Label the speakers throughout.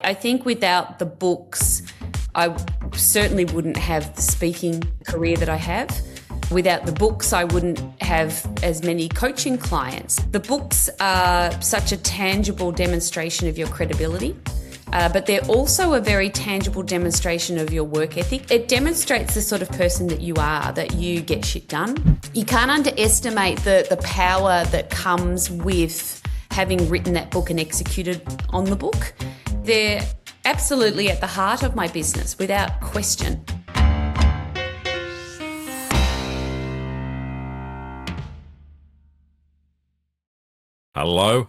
Speaker 1: I think without the books, I certainly wouldn't have the speaking career that I have. Without the books, I wouldn't have as many coaching clients. The books are such a tangible demonstration of your credibility, but they're also a very tangible demonstration of your work ethic. It demonstrates the sort of person that you are, that you get shit done. You can't underestimate the power that comes with having written that book and executed on the book. They're absolutely at the heart of my business, without question.
Speaker 2: Hello,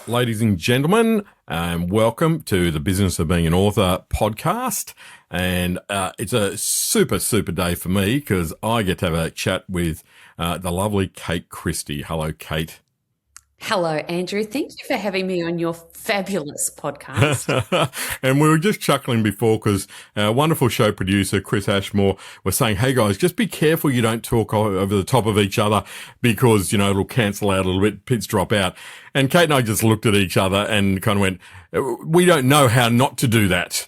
Speaker 2: ladies and gentlemen, and welcome to the Business of Being an Author podcast. And it's a super day for me because I get to have a chat with the lovely Kate Christie. Hello, Kate.
Speaker 1: Hello, Andrew. Thank you for having me on your fabulous podcast.
Speaker 2: And we were just chuckling before because our wonderful show producer, Chris Ashmore, was saying, hey guys, just be careful you don't talk over the top of each other because, it'll cancel out a little bit, pits drop out. And Kate and I just looked at each other and kind of went, we don't know how not to do that.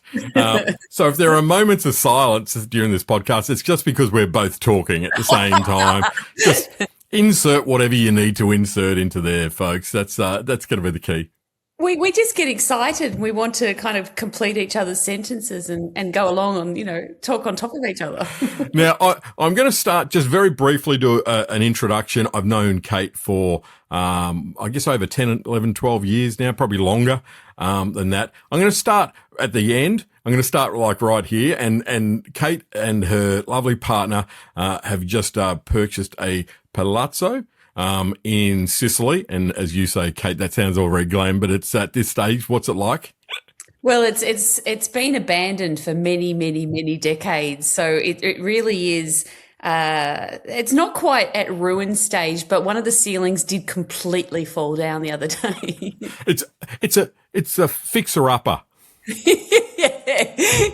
Speaker 2: So if there are moments of silence during this podcast, it's just because we're both talking at the same time. Just insert whatever you need to insert into there, folks. That's going to be the key.
Speaker 1: We just get excited. We want to kind of complete each other's sentences and go along and, talk on top of each other.
Speaker 2: Now, I'm going to start just very briefly to an introduction. I've known Kate for, I guess over 10, 11, 12 years now, probably longer than that. I'm going to start at the end. I'm going to start like right here. And Kate and her lovely partner have just purchased a palazzo in Sicily. And as you say, Kate, that sounds all very glam, but it's at this stage, what's it like?
Speaker 1: Well, it's been abandoned for many decades. So it really is, it's not quite at ruin stage, but one of the ceilings did completely fall down the other day.
Speaker 2: It's a fixer-upper.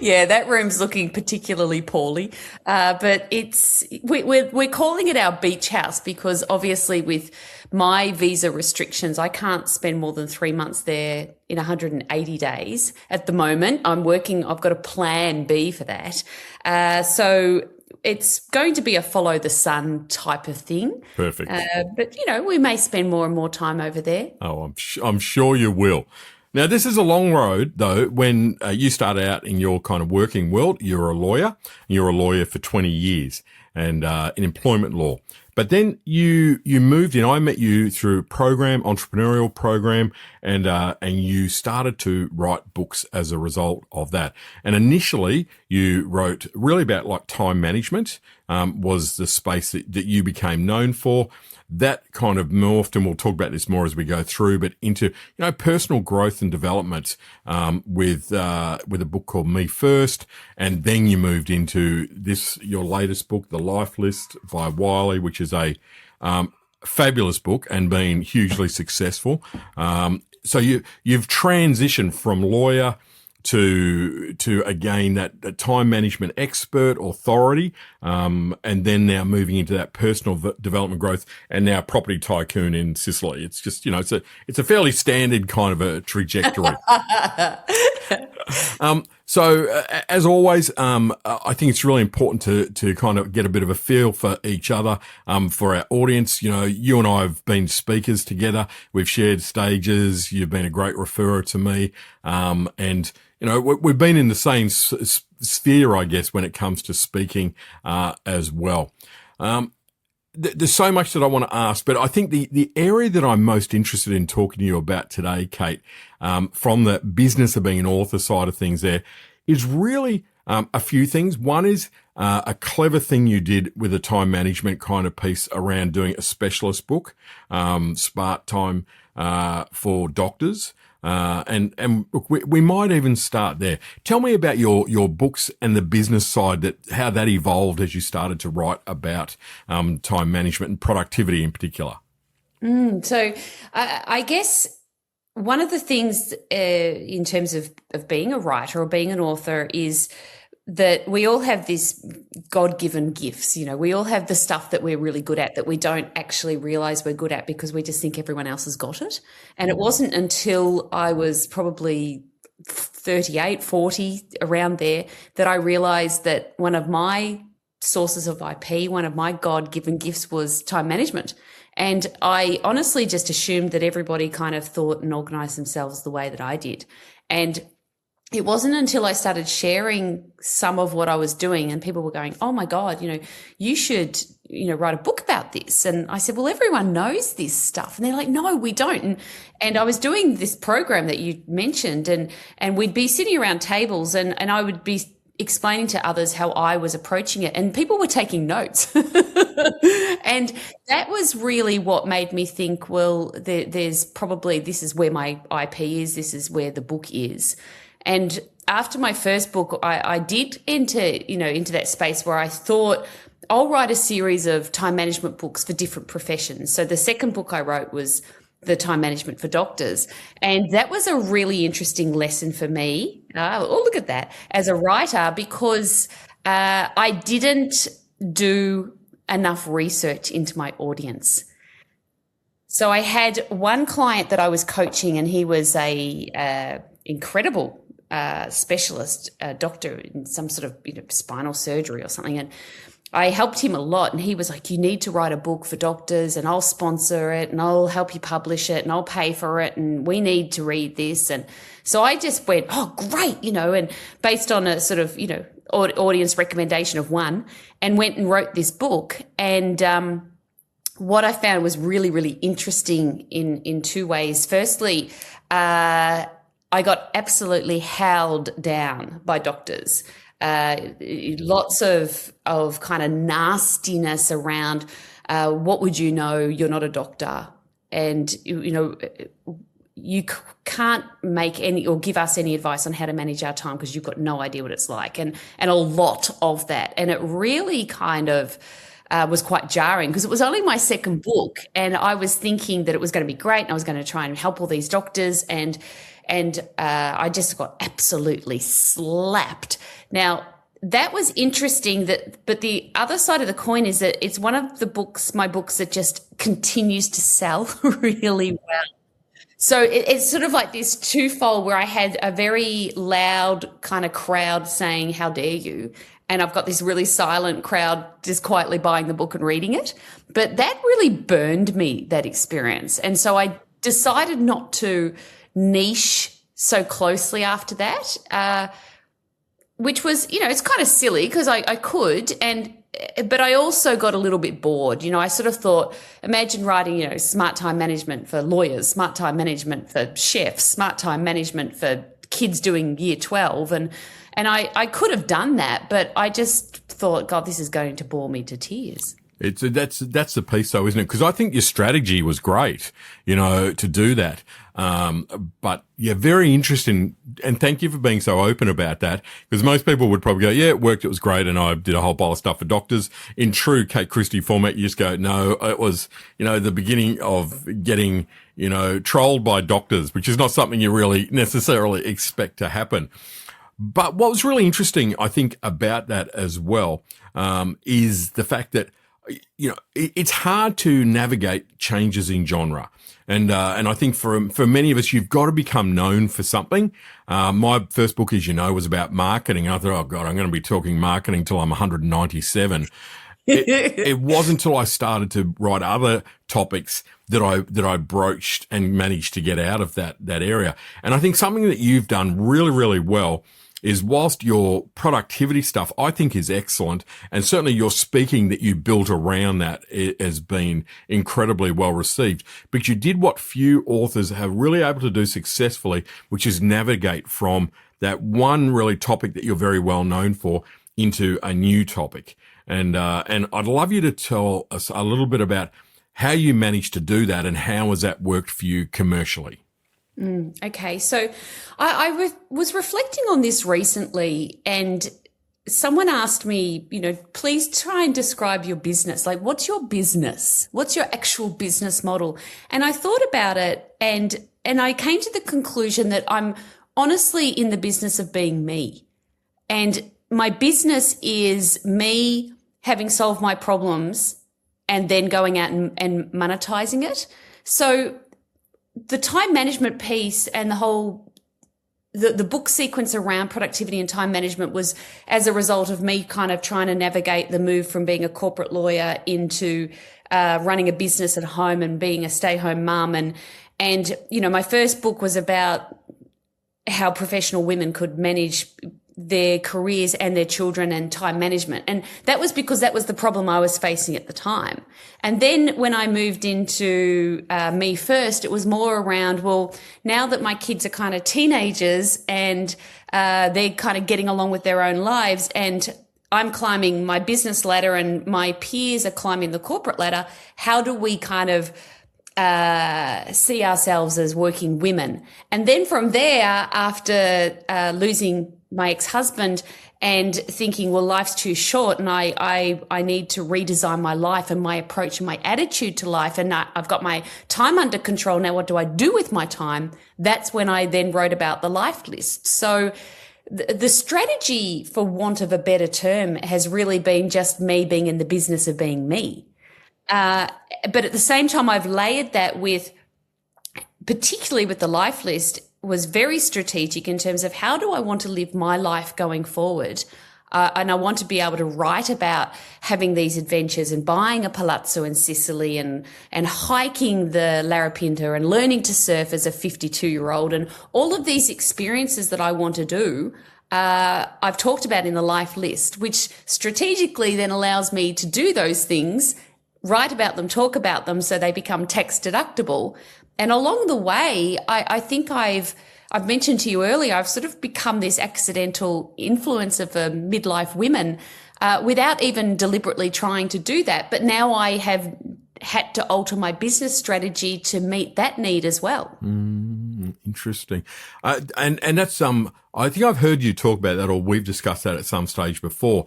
Speaker 1: Yeah, that room's looking particularly poorly, but we're calling it our beach house because obviously with my visa restrictions, I can't spend more than 3 months there in 180 days at the moment. I've got a plan B for that. So it's going to be a follow the sun type of thing.
Speaker 2: Perfect.
Speaker 1: But, we may spend more and more time over there.
Speaker 2: Oh, I'm sure you will. Now, this is a long road, though. When you started out in your kind of working world, you're a lawyer. You're a lawyer for 20 years and in employment law. But then you moved in. I met you through entrepreneurial program, and you started to write books as a result of that. And initially, you wrote really about like time management was the space that you became known for. That kind of morphed, and we'll talk about this more as we go through, but into, personal growth and development, with a book called Me First. And then you moved into your latest book, The Life List by Wiley, which is a, fabulous book and been hugely successful. So you've transitioned from lawyer to again that time management expert authority, and then now moving into that personal development growth, and now property tycoon in Sicily. It's just it's a fairly standard kind of a trajectory. So as always, I think it's really important to kind of get a bit of a feel for each other, for our audience. You and I have been speakers together. We've shared stages. You've been a great referrer to me, and we've been in the same sphere, I guess, when it comes to speaking as well. There's so much that I want to ask, but I think the area that I'm most interested in talking to you about today, Kate, from the business of being an author side of things there, is really a few things. One is a clever thing you did with a time management kind of piece around doing a specialist book, Smart Time for Doctors. And look, we might even start there. Tell me about your books and the business side, how that evolved as you started to write about time management and productivity in particular.
Speaker 1: So I guess one of the things in terms of being a writer or being an author is that we all have these God-given gifts. We all have the stuff that we're really good at that we don't actually realize we're good at because we just think everyone else has got it. And it wasn't until I was probably 38, 40, around there, that I realized that one of my sources of IP, one of my God-given gifts was time management. And I honestly just assumed that everybody kind of thought and organized themselves the way that I did. And it wasn't until I started sharing some of what I was doing and people were going, oh my God, you should, write a book about this. And I said, well, everyone knows this stuff. And they're like, no, we don't. And I was doing this program that you mentioned, and we'd be sitting around tables and I would be explaining to others how I was approaching it, and people were taking notes. And that was really what made me think, well, there's probably, this is where my IP is, this is where the book is. And after my first book, I did enter, into that space where I thought I'll write a series of time management books for different professions. So the second book I wrote was the time management for doctors. And that was a really interesting lesson for me. Oh, look at that, as a writer, because I didn't do enough research into my audience. So I had one client that I was coaching, and he was a incredible specialist, doctor in some sort of spinal surgery or something. And I helped him a lot, and he was like, you need to write a book for doctors, and I'll sponsor it, and I'll help you publish it, and I'll pay for it, and we need to read this. And so I just went, oh, great, and based on a sort of, audience recommendation of one, and went and wrote this book. And what I found was really, really interesting in two ways. Firstly, I got absolutely howled down by doctors. Lots of kind of nastiness around what would you know, you're not a doctor, and you can't make any or give us any advice on how to manage our time because you've got no idea what it's like, and a lot of that. And it really kind of was quite jarring because it was only my second book, and I was thinking that it was going to be great and I was going to try and help all these doctors, and I just got absolutely slapped. Now, that was interesting, but the other side of the coin is that it's one of my books that just continues to sell really well. So it's sort of like this twofold where I had a very loud kind of crowd saying, how dare you? And I've got this really silent crowd just quietly buying the book and reading it. But that really burned me, that experience. And so I decided not to niche so closely after that, which was, it's kind of silly because I could, but I also got a little bit bored. I sort of thought, imagine writing, smart time management for lawyers, smart time management for chefs, smart time management for kids doing year 12. And I could have done that, but I just thought, God, this is going to bore me to tears.
Speaker 2: That's the piece though, isn't it? Because I think your strategy was great, to do that. But yeah, very interesting. And thank you for being so open about that, because most people would probably go, yeah, it worked. It was great. And I did a whole pile of stuff for doctors. In true Kate Christie format, you just go, no, it was, the beginning of getting, trolled by doctors, which is not something you really necessarily expect to happen. But what was really interesting, I think, about that as well, is the fact that, it's hard to navigate changes in genre. And I think for many of us, you've got to become known for something. My first book, as you know, was about marketing. I thought, oh God, I'm going to be talking marketing till I'm 197. It wasn't until I started to write other topics that I broached and managed to get out of that area. And I think something that you've done really, really well is, whilst your productivity stuff I think is excellent, and certainly your speaking that you built around that has been incredibly well received, but you did what few authors have really able to do successfully, which is navigate from that one really topic that you're very well known for into a new topic. And I'd love you to tell us a little bit about how you managed to do that and how has that worked for you commercially.
Speaker 1: Okay, so I was reflecting on this recently, and someone asked me, please try and describe your business. Like, what's your business? What's your actual business model? And I thought about it, and I came to the conclusion that I'm honestly in the business of being me. And my business is me having solved my problems and then going out and monetizing it. So the time management piece and the whole the book sequence around productivity and time management was as a result of me kind of trying to navigate the move from being a corporate lawyer into running a business at home and being a stay-home mum. And my first book was about how professional women could manage their careers and their children and time management. And that was because that was the problem I was facing at the time. And then when I moved into Me First, it was more around, well, now that my kids are kind of teenagers and they're kind of getting along with their own lives, and I'm climbing my business ladder and my peers are climbing the corporate ladder, how do we kind of see ourselves as working women? And then from there, after losing my ex-husband and thinking, well, life's too short and I need to redesign my life and my approach and my attitude to life, and I've got my time under control. Now, what do I do with my time? That's when I then wrote about the life list. So the strategy, for want of a better term, has really been just me being in the business of being me. But at the same time, I've layered that with, particularly with the life list, was very strategic in terms of how do I want to live my life going forward. And I want to be able to write about having these adventures and buying a palazzo in Sicily and hiking the Larapinta and learning to surf as a 52-year-old, and all of these experiences that I want to do. I've talked about in the life list, which strategically then allows me to do those things, write about them, talk about them, so they become tax deductible. And along the way, I think I've mentioned to you earlier, I've sort of become this accidental influencer for midlife women without even deliberately trying to do that. But now I have had to alter my business strategy to meet that need as well.
Speaker 2: Interesting. And that's, I think I've heard you talk about that, or we've discussed that at some stage before.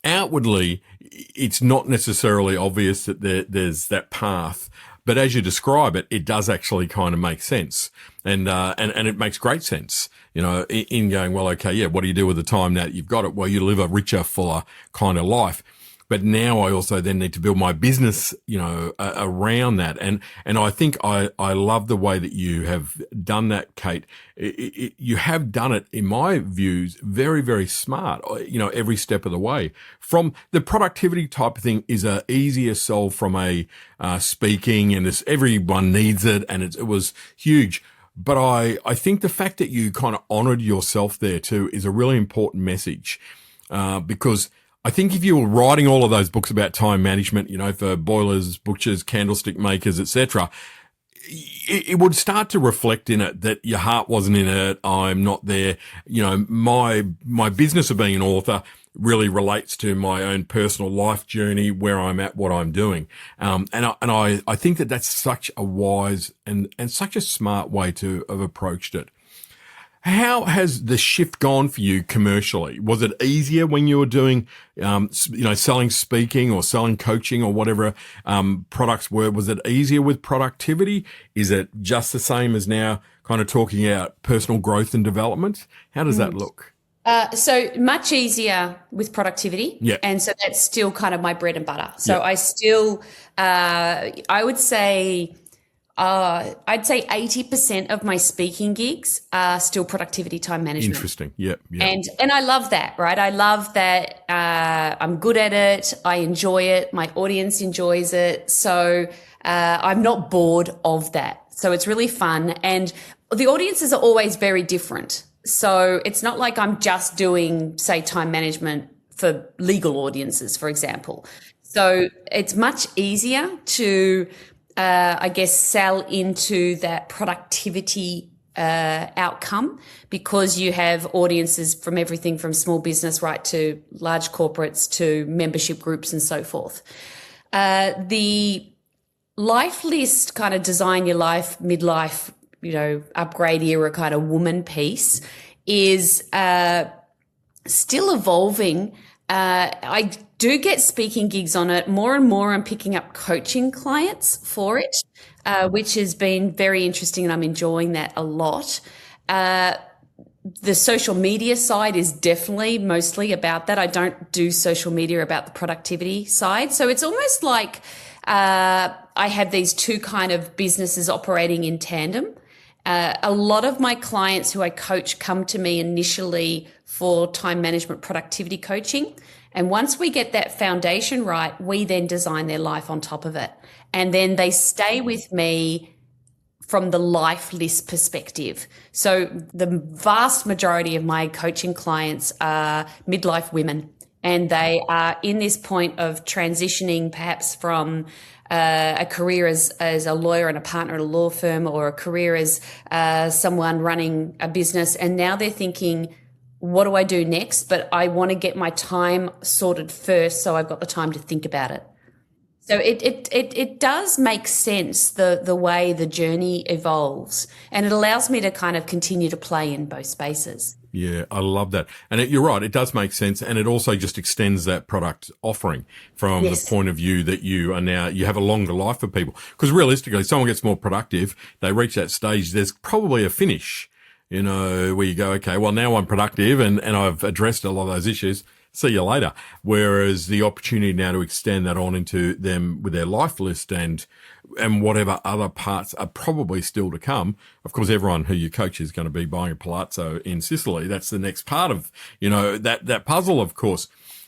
Speaker 2: Outwardly, it's not necessarily obvious that there's that path, but as you describe it, it does actually kind of make sense. And it makes great sense, in going, well, okay, yeah, what do you do with the time now that you've got it? Well, you live a richer, fuller kind of life. But now I also then need to build my business, around that. And I think I love the way that you have done that, Kate. You have done it, in my views, very, very smart, every step of the way. From the productivity type of thing is a easier solve from a speaking, and everyone needs it, and it was huge. But I think the fact that you kind of honored yourself there too is a really important message, because I think if you were writing all of those books about time management, for boilers, butchers, candlestick makers, etc., it would start to reflect in it that your heart wasn't in it. I'm not there. My business of being an author really relates to my own personal life journey, where I'm at, what I'm doing. And I think that that's such a wise and such a smart way to have approached it. How has the shift gone for you commercially? Was it easier when you were doing, selling speaking or selling coaching or whatever products were? Was it easier with productivity? Is it just the same as now, kind of talking about personal growth and development? How does that look?
Speaker 1: So much easier with productivity.
Speaker 2: Yeah.
Speaker 1: And so that's still kind of my bread and butter. So I still, I would say, I'd say 80% of my speaking gigs are still productivity time management.
Speaker 2: Interesting. Yep.
Speaker 1: And I love that, right? I love that I'm good at it. I enjoy it. My audience enjoys it. So I'm not bored of that. So it's really fun. And the audiences are always very different. So it's not like I'm just doing, say, time management for legal audiences, for example. So it's much easier to sell into that productivity outcome, because you have audiences from everything from small business right to large corporates to membership groups and so forth. The life list kind of design your life, midlife, upgrade era kind of woman piece is still evolving. I do get speaking gigs on it. More and more I'm picking up coaching clients for it, which has been very interesting, and I'm enjoying that a lot. The social media side is definitely mostly about that. I don't do social media about the productivity side. So it's almost like I have these two kind of businesses operating in tandem. A lot of my clients who I coach come to me initially for time management productivity coaching. And once we get that foundation right, we then design their life on top of it. And then they stay with me from the life list perspective. So the vast majority of my coaching clients are midlife women, and they are in this point of transitioning perhaps from a career as a lawyer and a partner at a law firm, or a career as someone running a business. And now they're thinking, what do I do next? But I want to get my time sorted first, so I've got the time to think about it. So it does make sense, the way the journey evolves, and it allows me to kind of continue to play in both spaces.
Speaker 2: Yeah, I love that. And you're right, it does make sense. And it also just extends that product offering from the point of view that you have a longer life for people. Because realistically, someone gets more productive, they reach that stage, there's probably a finish, where you go, okay, well, now I'm productive and I've addressed a lot of those issues. See you later. Whereas the opportunity now to extend that on into them with their life list and whatever other parts are probably still to come. Of course, everyone who you coach is going to be buying a palazzo in Sicily. That's the next part of, that puzzle, of course.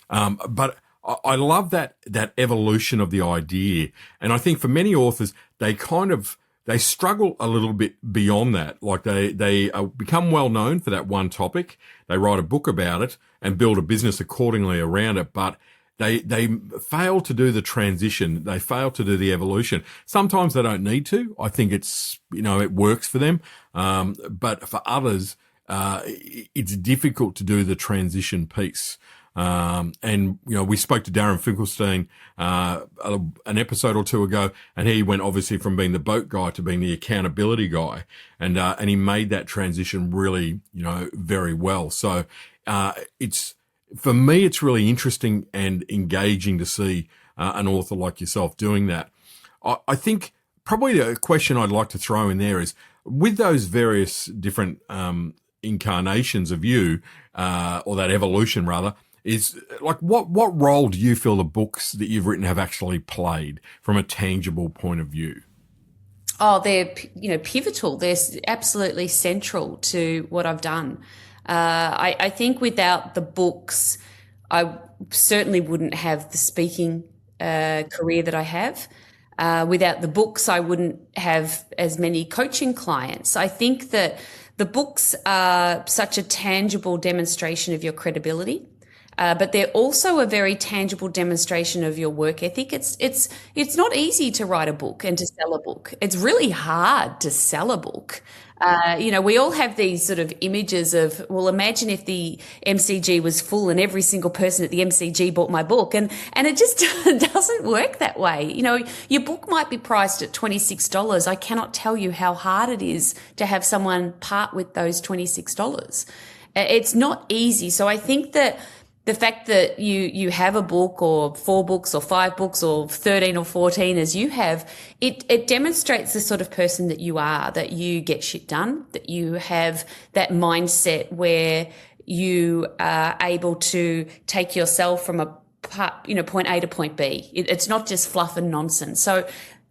Speaker 2: But I love that evolution of the idea. And I think for many authors, they struggle a little bit beyond that. Like they become well known for that one topic. They write a book about it and build a business accordingly around it. But they fail to do the transition. They fail to do the evolution. Sometimes they don't need to. I think it's, it works for them. But for others, it's difficult to do the transition piece. And we spoke to Darren Finkelstein, an episode or two ago, and he went obviously from being the boat guy to being the accountability guy. And he made that transition really, very well. So, for me, it's really interesting and engaging to see, an author like yourself doing that. I think probably the question I'd like to throw in there is, with those various different, incarnations of you, or that evolution rather, is like, what role do you feel the books that you've written have actually played from a tangible point of view?
Speaker 1: Oh, they're, pivotal. They're absolutely central to what I've done. I think without the books, I certainly wouldn't have the speaking career that I have. Without the books, I wouldn't have as many coaching clients. I think that the books are such a tangible demonstration of your credibility. But they're also a very tangible demonstration of your work ethic. It's not easy to write a book and to sell a book. It's really hard to sell a book. We all have these sort of images of, well, imagine if the MCG was full and every single person at the MCG bought my book. And it just doesn't work that way. Your book might be priced at $26. I cannot tell you how hard it is to have someone part with those $26. It's not easy. So I think that the fact that you have a book or 4 books or 5 books or 13 or 14 as you have, it demonstrates the sort of person that you are, that you get shit done, that you have that mindset where you are able to take yourself from a point A to point B. It's not just fluff and nonsense. So,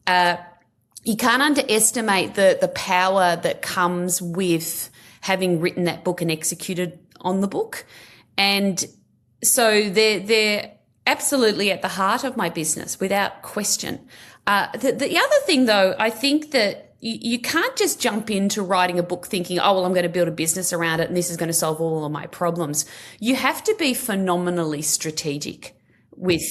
Speaker 1: you can't underestimate the power that comes with having written that book and executed on the book. And so they're absolutely at the heart of my business, without question. The other thing, though, I think that you can't just jump into writing a book thinking, oh, well, I'm going to build a business around it and this is going to solve all of my problems. You have to be phenomenally strategic with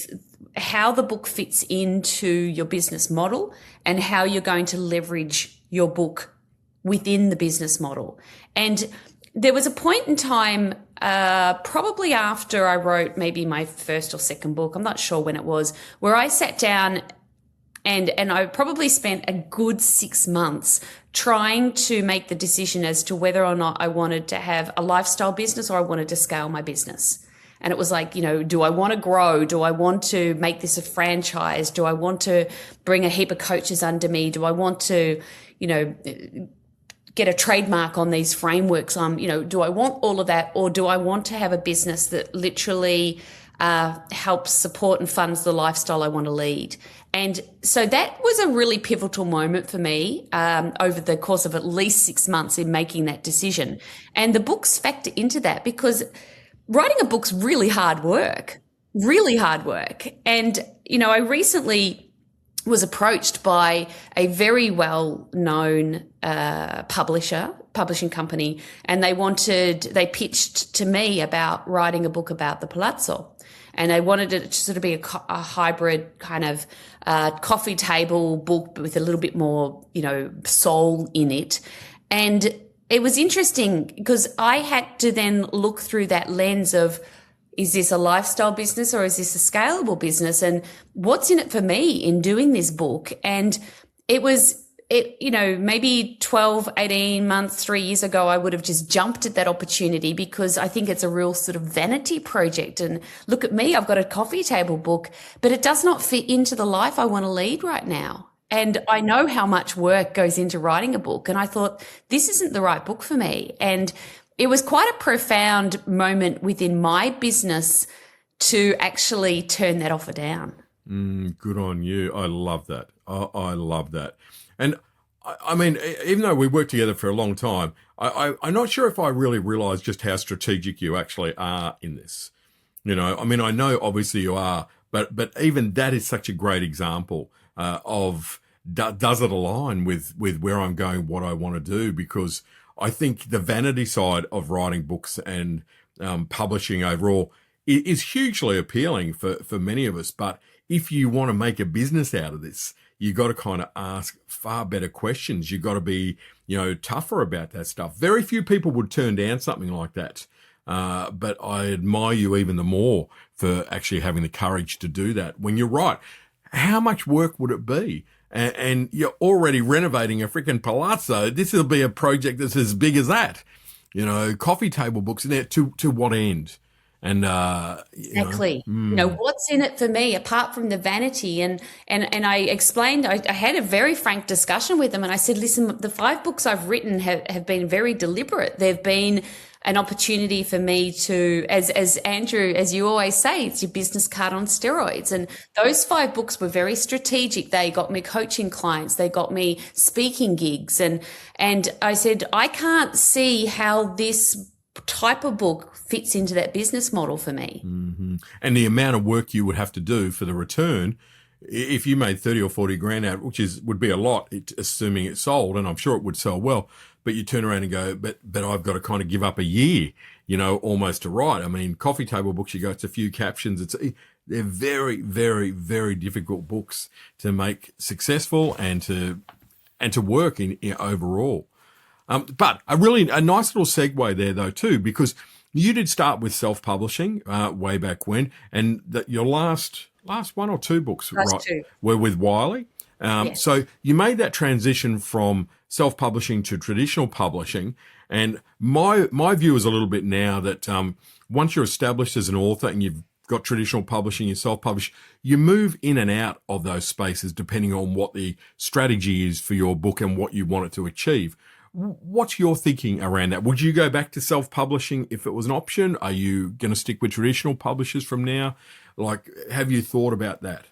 Speaker 1: how the book fits into your business model and how you're going to leverage your book within the business model. And there was a point in time, probably after I wrote maybe my first or second book, I'm not sure when it was, where I sat down and I probably spent a good 6 months trying to make the decision as to whether or not I wanted to have a lifestyle business or I wanted to scale my business. And it was like, do I want to grow? Do I want to make this a franchise? Do I want to bring a heap of coaches under me? Do I want to, get a trademark on these frameworks? Do I want all of that, or do I want to have a business that literally helps support and funds the lifestyle I want to lead. And so that was a really pivotal moment for me over the course of at least 6 months in making that decision. And the books factor into that because writing a book's really hard work. And, I recently was approached by a very well-known publishing company, and they pitched to me about writing a book about the Palazzo. And they wanted it to sort of be a hybrid kind of coffee table book with a little bit more, soul in it. And it was interesting because I had to then look through that lens of, is this a lifestyle business or is this a scalable business? And what's in it for me in doing this book? And maybe 12, 18 months, 3 years ago, I would have just jumped at that opportunity because I think it's a real sort of vanity project. And look at me, I've got a coffee table book, but it does not fit into the life I want to lead right now. And I know how much work goes into writing a book. And I thought, this isn't the right book for me. And it was quite a profound moment within my business to actually turn that offer down.
Speaker 2: Good on you. I love that. I love that. And I mean, even though we worked together for a long time, I'm not sure if I really realized just how strategic you actually are in this. I know obviously you are, but even that is such a great example of does it align with where I'm going, what I want to do? Because I think the vanity side of writing books and publishing overall is hugely appealing for many of us. But if you want to make a business out of this, you got to kind of ask far better questions. You got to be, tougher about that stuff. Very few people would turn down something like that. But I admire you even the more for actually having the courage to do that. When you're right, how much work would it be? And you're already renovating a freaking palazzo. This will be a project that's as big as that. Coffee table books in there to what end? And
Speaker 1: exactly. What's in it for me apart from the vanity? And I explained, I had a very frank discussion with them, and I said, listen, the 5 books I've written have been very deliberate. They've been an opportunity for me to, as Andrew, as you always say, it's your business card on steroids. And those 5 books were very strategic. They got me coaching clients. They got me speaking gigs. And I said, I can't see how this type of book fits into that business model for me.
Speaker 2: Mm-hmm. And the amount of work you would have to do for the return, if you made 30 or 40 grand out, which would be a lot, assuming it sold, and I'm sure it would sell well, but you turn around and go, but I've got to kind of give up a year, almost to write. I mean, coffee table books, it's a few captions. They're very, very, very difficult books to make successful and to work in overall. But a nice little segue there though too, because you did start with self-publishing way back when, and your last 1 or 2 books were with Wiley.
Speaker 1: Yes.
Speaker 2: So you made that transition from self-publishing to traditional publishing. And my view is a little bit now that once you're established as an author and you've got traditional publishing, you self-publish, you move in and out of those spaces depending on what the strategy is for your book and what you want it to achieve. What's your thinking around that? Would you go back to self-publishing if it was an option? Are you going to stick with traditional publishers from now? Have you thought about that?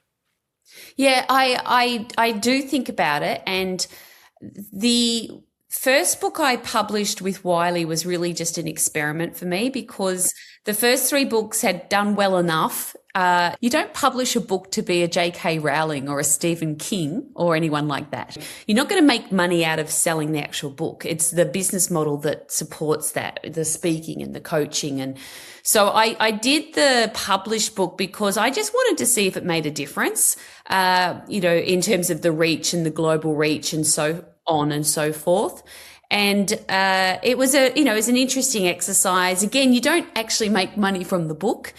Speaker 1: Yeah, I do think about it. And the first book I published with Wiley was really just an experiment for me because the first 3 books had done well enough. You don't publish a book to be a J.K. Rowling or a Stephen King or anyone like that. You're not going to make money out of selling the actual book. It's the business model that supports that, the speaking and the coaching. And so I did the published book because I just wanted to see if it made a difference, in terms of the reach and the global reach and so on and so forth. And it was it was an interesting exercise. Again, you don't actually make money from the book.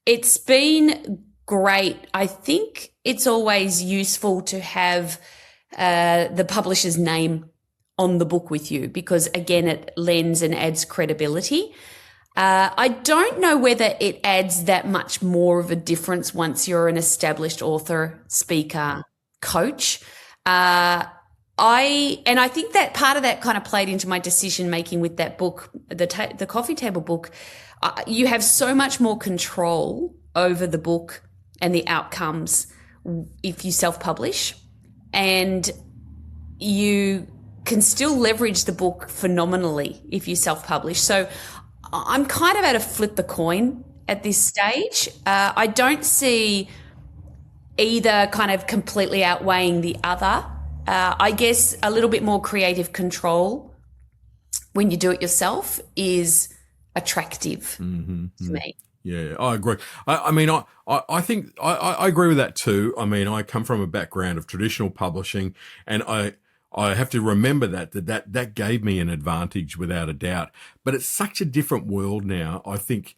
Speaker 1: It's been great. I think it's always useful to have the publisher's name on the book with you because, again, it lends and adds credibility. I don't know whether it adds that much more of a difference once you're an established author, speaker, coach. I think that part of that kind of played into my decision making with that book, the coffee table book. You have so much more control over the book and the outcomes if you self-publish, and you can still leverage the book phenomenally if you self-publish. So I'm kind of at a flip the coin at this stage. I don't see either kind of completely outweighing the other. I guess a little bit more creative control when you do it yourself is attractive to me.
Speaker 2: Yeah, I agree. I think I agree with that too. I mean, I come from a background of traditional publishing, and I have to remember that gave me an advantage without a doubt. But it's such a different world now. I think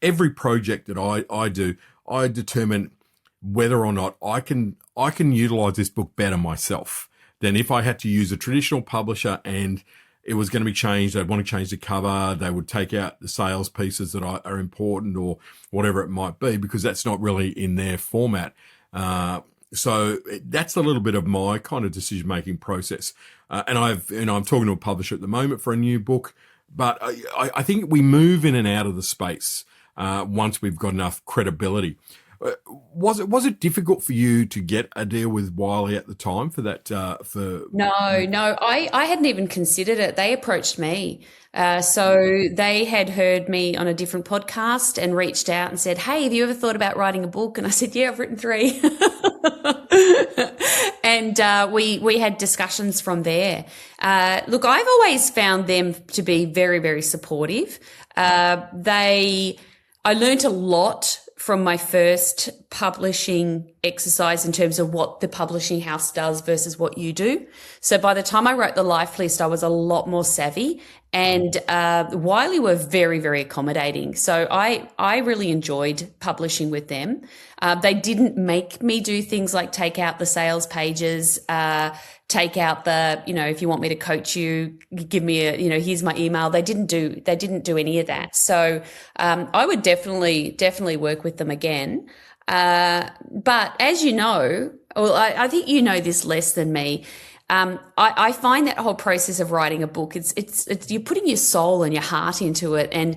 Speaker 2: every project that I do, I determine whether or not I can utilize this book better myself than if I had to use a traditional publisher and it was going to be changed. They'd want to change the cover. They would take out the sales pieces that are important or whatever it might be, because that's not really in their format. So that's a little bit of my kind of decision-making process. And I'm talking to a publisher at the moment for a new book, but I think we move in and out of the space once we've got enough credibility. Was it difficult for you to get a deal with Wiley at the time for that?
Speaker 1: No, I hadn't even considered it. They approached me. So they had heard me on a different podcast and reached out and said, "Hey, have you ever thought about writing a book?" And I said, "Yeah, I've written 3." And we had discussions from there. Look, I've always found them to be very, very supportive. I learned a lot from my first publishing exercise in terms of what the publishing house does versus what you do. So by the time I wrote the life list, I was a lot more savvy, and Wiley were very, very accommodating. So I really enjoyed publishing with them. They didn't make me do things like take out the sales pages, take out the, if you want me to coach you, give me here's my email. They didn't do any of that. So, I would definitely work with them again. But as you know, well, I think you know this less than me. I find that whole process of writing a book, it's you're putting your soul and your heart into it, and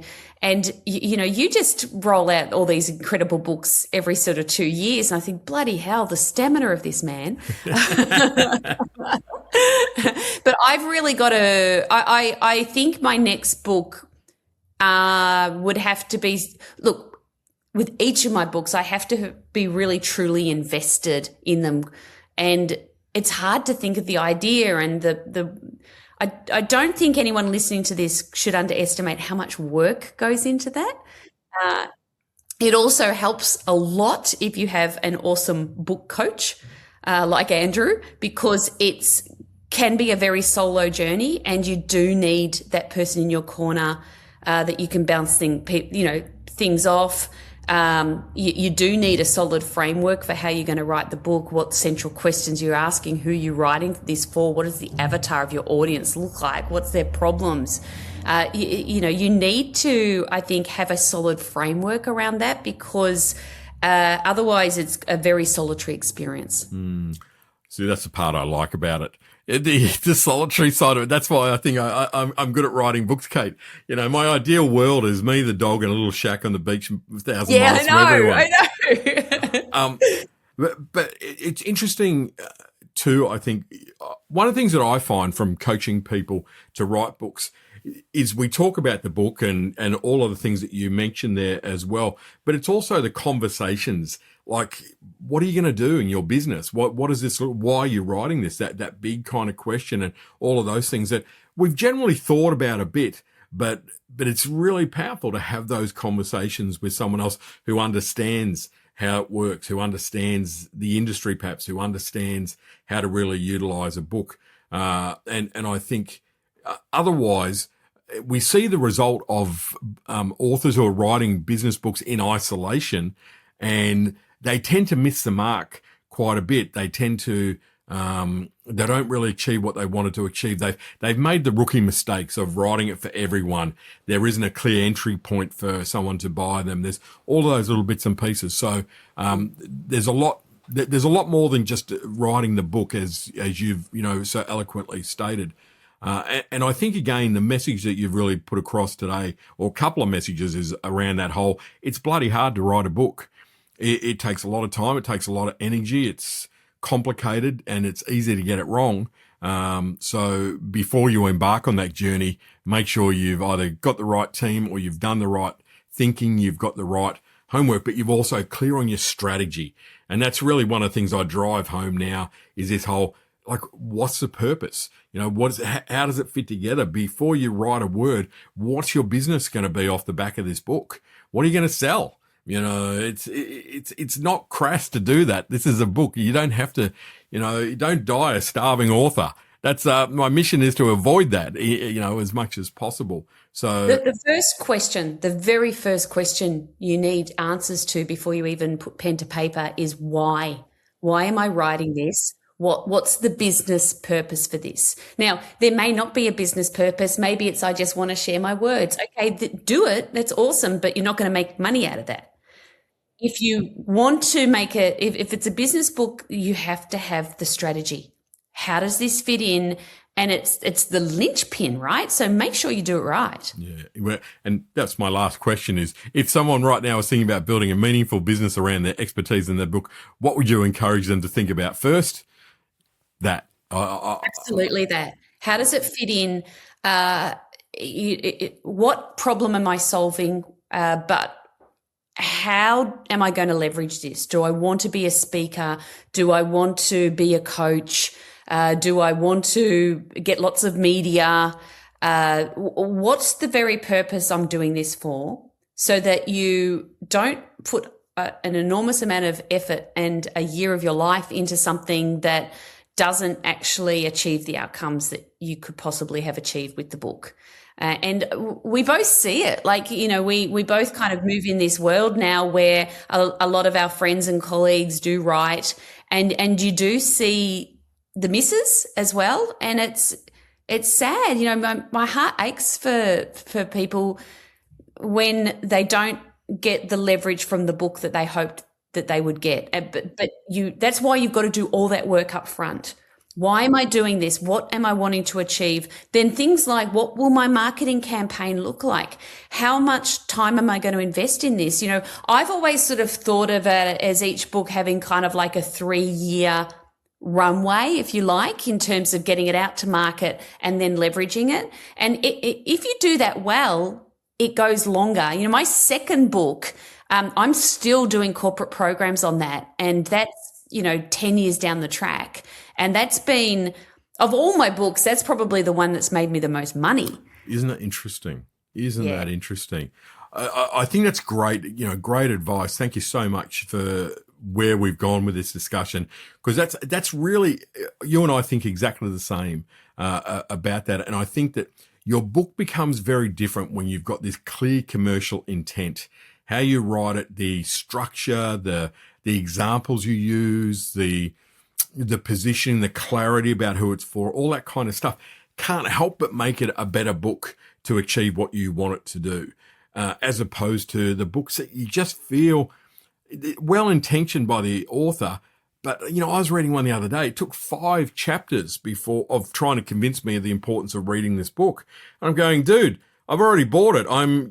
Speaker 1: you just roll out all these incredible books every sort of 2 years, and I think, bloody hell, the stamina of this man. But I've really got to. I think my next book would have to be, look. With each of my books, I have to be really truly invested in them, and it's hard to think of the idea and I don't think anyone listening to this should underestimate how much work goes into that. It also helps a lot if you have an awesome book coach like Andrew, because it can be a very solo journey, and you do need that person in your corner that you can bounce things off. You do need a solid framework for how you're going to write the book, what central questions you're asking, who you're writing this for, what does the avatar of your audience look like, what's their problems. You need to, I think, have a solid framework around that, because otherwise it's a very solitary experience.
Speaker 2: See, that's the part I like about it. The solitary side of it. That's why I think I'm good at writing books, Kate. My ideal world is me, the dog, and a little shack on the beach, 1,000 miles from everyone. I know. But it's interesting too. I think one of the things that I find from coaching people to write books is we talk about the book and all of the things that you mentioned there as well, but it's also the conversations. Like, what are you going to do in your business? What is this? Why are you writing this? That big kind of question, and all of those things that we've generally thought about a bit, but it's really powerful to have those conversations with someone else who understands how it works, who understands the industry, perhaps, who understands how to really utilize a book. And I think otherwise, we see the result of authors who are writing business books in isolation, and they tend to miss the mark quite a bit. They tend to, they don't really achieve what they wanted to achieve. They've made the rookie mistakes of writing it for everyone. There isn't a clear entry point for someone to buy them. There's all of those little bits and pieces. So, there's a lot there's a lot more than just writing the book, as you've so eloquently stated. And I think, again, the message that you've really put across today, or a couple of messages, is around that whole, it's bloody hard to write a book. It takes a lot of time. It takes a lot of energy. It's complicated and it's easy to get it wrong. So before you embark on that journey, make sure you've either got the right team or you've done the right thinking, you've got the right homework, but you've also clear on your strategy. And that's really one of the things I drive home now, is this whole, like, what's the purpose? How does it fit together? Before you write a word, what's your business going to be off the back of this book? What are you going to sell? It's not crass to do that. This is a book. You don't have to, you don't die a starving author. That's my mission, is to avoid that, as much as possible. So
Speaker 1: the first question, the very first question you need answers to before you even put pen to paper is why? Why am I writing this? What's the business purpose for this? Now, there may not be a business purpose. Maybe it's, I just want to share my words. Okay, do it. That's awesome, but you're not going to make money out of that. If you want to make it, if it's a business book, you have to have the strategy. How does this fit in? And it's the linchpin, right? So make sure you do it right.
Speaker 2: Yeah. And that's my last question, is, if someone right now is thinking about building a meaningful business around their expertise in their book, what would you encourage them to think about first? That.
Speaker 1: Absolutely that. How does it fit in? What problem am I solving? But how am I going to leverage this? Do I want to be a speaker? Do I want to be a coach? Do I want to get lots of media? What's the very purpose I'm doing this for? So that you don't put an enormous amount of effort and a year of your life into something that doesn't actually achieve the outcomes that you could possibly have achieved with the book. And we both see it. Like, we both kind of move in this world now where a lot of our friends and colleagues do write, and you do see the misses as well. And it's sad. My heart aches for people when they don't get the leverage from the book that they hoped that they would get. But that's why you've got to do all that work up front. Why am I doing this? What am I wanting to achieve? Then things like, what will my marketing campaign look like? How much time am I going to invest in this? I've always sort of thought of it as each book having kind of like a 3-year runway, if you like, in terms of getting it out to market and then leveraging it. And if you do that well, it goes longer. My second book, I'm still doing corporate programs on that. And that's, 10 years down the track. And that's been, of all my books, that's probably the one that's made me the most money.
Speaker 2: Isn't it interesting? Isn't that interesting? I think that's great, great advice. Thank you so much for where we've gone with this discussion, because that's really, you and I think exactly the same about that. And I think that your book becomes very different when you've got this clear commercial intent. How you write it, the structure, the examples you use, the position, the clarity about who it's for, all that kind of stuff can't help but make it a better book to achieve what you want it to do, as opposed to the books that you just feel well-intentioned by the author. But, I was reading one the other day. It took 5 chapters of trying to convince me of the importance of reading this book. And I'm going, dude, I've already bought it. I'm,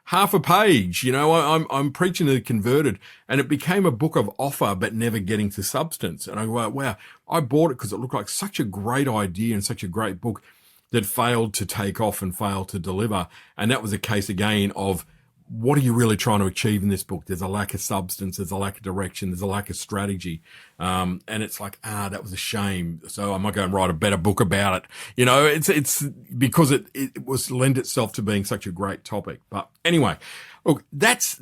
Speaker 2: half a page, I'm preaching to the converted, and it became a book of offer, but never getting to substance. And I go, wow, I bought it because it looked like such a great idea and such a great book that failed to take off and failed to deliver. And that was a case again of, what are you really trying to achieve in this book? There's a lack of substance. There's a lack of direction. There's a lack of strategy. And it's like, that was a shame. So I'm not going to write a better book about it. It's because it was lend itself to being such a great topic. But anyway, look, that's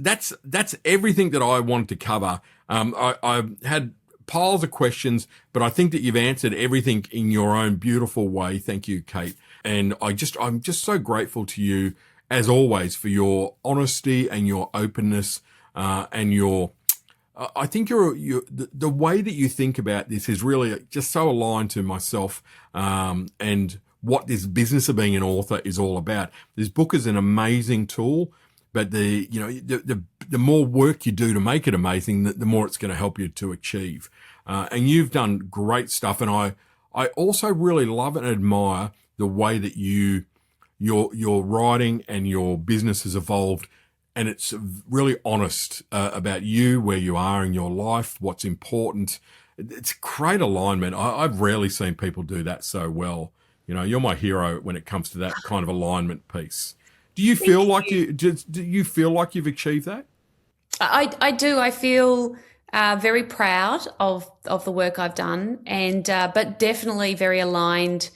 Speaker 2: everything that I wanted to cover. I had piles of questions, but I think that you've answered everything in your own beautiful way. Thank you, Kate. And I'm just so grateful to you, as always, for your honesty and your openness, and I think the way that you think about this is really just so aligned to myself, and what this business of being an author is all about. This book is an amazing tool, but the the more work you do to make it amazing, the more it's going to help you to achieve. And you've done great stuff. And I also really love and admire the way that your writing and your business has evolved. And it's really honest about you, where you are in your life, what's important. It's great alignment. I've rarely seen people do that so well. You know, you're my hero when it comes to that kind of alignment piece. Do you feel like do you feel like you've achieved that?
Speaker 1: I do. I feel very proud of the work I've done, and but definitely very aligned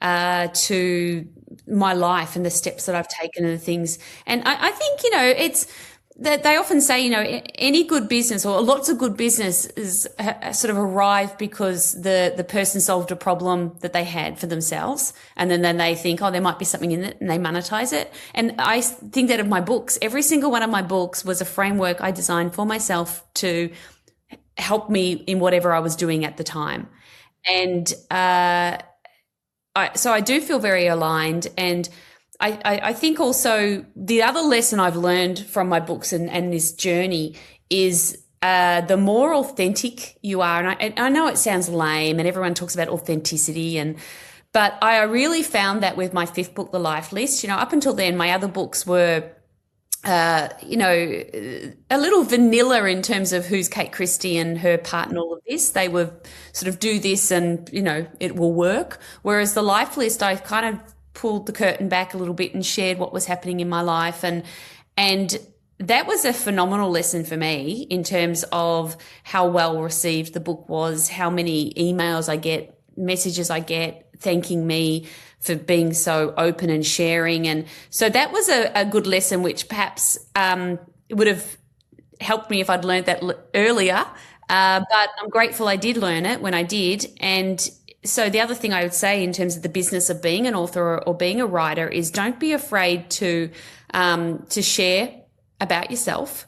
Speaker 1: to my life and the steps that I've taken and the things. And I think, you know, it's that they often say, you know, any good business or lots of good business is sort of arrive because the person solved a problem that they had for themselves. And then they think, oh, there might be something in it, and they monetize it. And I think that of my books, every single one of my books was a framework I designed for myself to help me in whatever I was doing at the time. And, so I do feel very aligned. And I think also the other lesson I've learned from my books and this journey is the more authentic you are. And I know it sounds lame and everyone talks about authenticity, but I really found that with my fifth book, The Life List. You know, up until then, my other books were, you know, a little vanilla in terms of who's Kate Christie and her part in all of this. They were sort of do this and, you know, it will work. Whereas The Life List, I kind of pulled the curtain back a little bit and shared what was happening in my life. And that was a phenomenal lesson for me in terms of how well received the book was, how many emails I get, messages I get thanking me for being so open and sharing. And so that was a good lesson, which perhaps would have helped me if I'd learned that earlier. But I'm grateful I did learn it when I did. And so the other thing I would say in terms of the business of being an author or being a writer is don't be afraid to share about yourself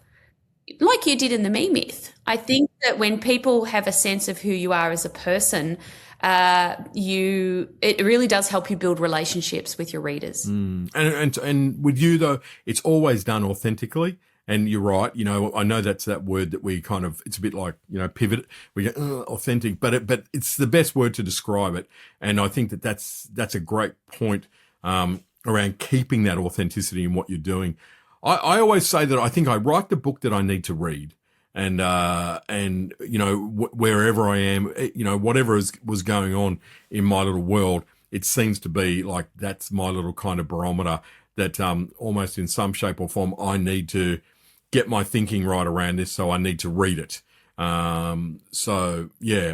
Speaker 1: like you did in the Me Myth. I think that when people have a sense of who you are as a person, it really does help you build relationships with your readers.
Speaker 2: And with you though, it's always done authentically. And you're right. You know, I know that's that word that we kind of, it's a bit like, you know, pivot. We go authentic, but it's the best word to describe it. And I think that's a great point, around keeping that authenticity in what you're doing. I always say that I think I write the book that I need to read. And you know, wherever I am, you know, whatever was going on in my little world, it seems to be like that's my little kind of barometer that almost in some shape or form I need to get my thinking right around this, so I need to read it. So yeah,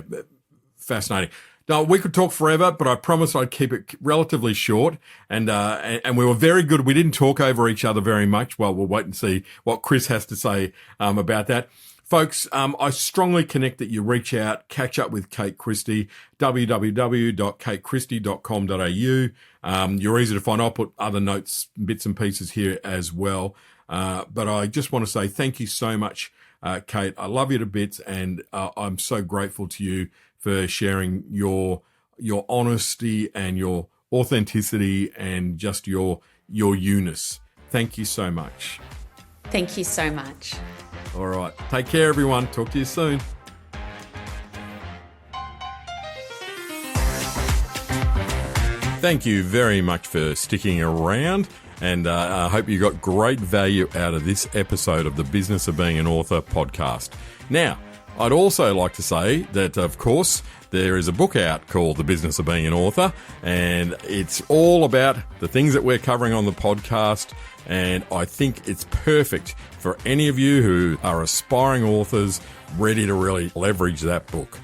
Speaker 2: fascinating. Now, we could talk forever, but I promised I'd keep it relatively short. And we were very good. We didn't talk over each other very much. Well, we'll wait and see what Chris has to say about that. Folks, I strongly connect that you reach out, catch up with Kate Christie, www.katechristie.com.au. You're easy to find. I'll put other notes, bits and pieces here as well. But I just want to say thank you so much, Kate. I love you to bits, and I'm so grateful to you for sharing your honesty and your authenticity and just your you-ness. Thank you so much.
Speaker 1: Thank you so much.
Speaker 2: All right. Take care, everyone. Talk to you soon. Thank you very much for sticking around, and I hope you got great value out of this episode of the Business of Being an Author podcast. Now, I'd also like to say that, of course, there is a book out called The Business of Being an Author, and it's all about the things that we're covering on the podcast, and I think it's perfect for any of you who are aspiring authors ready to really leverage that book.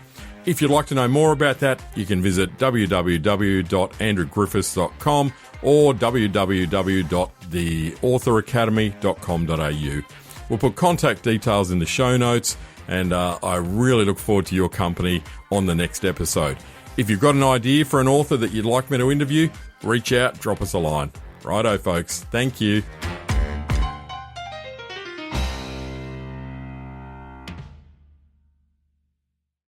Speaker 2: If you'd like to know more about that, you can visit www.andrewgriffiths.com or www.theauthoracademy.com.au. We'll put contact details in the show notes, and I really look forward to your company on the next episode. If you've got an idea for an author that you'd like me to interview, reach out, drop us a line. Righto, folks. Thank you.